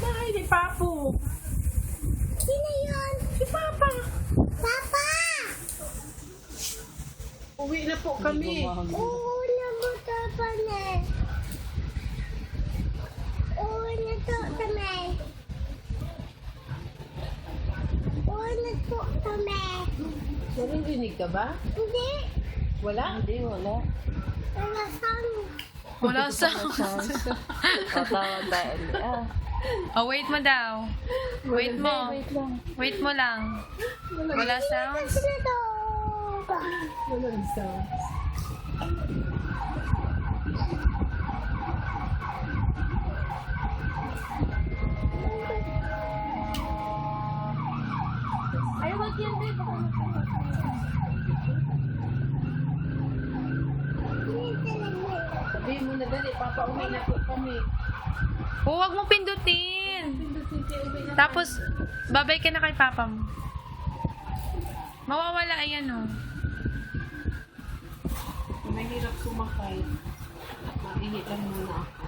Ay, ni Papu. Sino yun? Si Papa. Papa! Uwi na po kami. Oo, nabuta pa na. Oo, nato kami. Oo, nato kami. Naririnig ka ba? Hindi. Wala? Hindi, wala. Wala sang. Wala sa... Tatawag tayo. Oh, wait mo daw. Wait mo. Wait mo lang. Wala sounds? Sino to? Wala rin sounds. Ay, wag yan din. Sabihin mo na dali, papauwi na po kami. Oh, wag mo pindutin. Tapos, babay ka na kay papa mo. Mawawala, ayan oh. Mahirap sumakay. Mainit lang muna ako.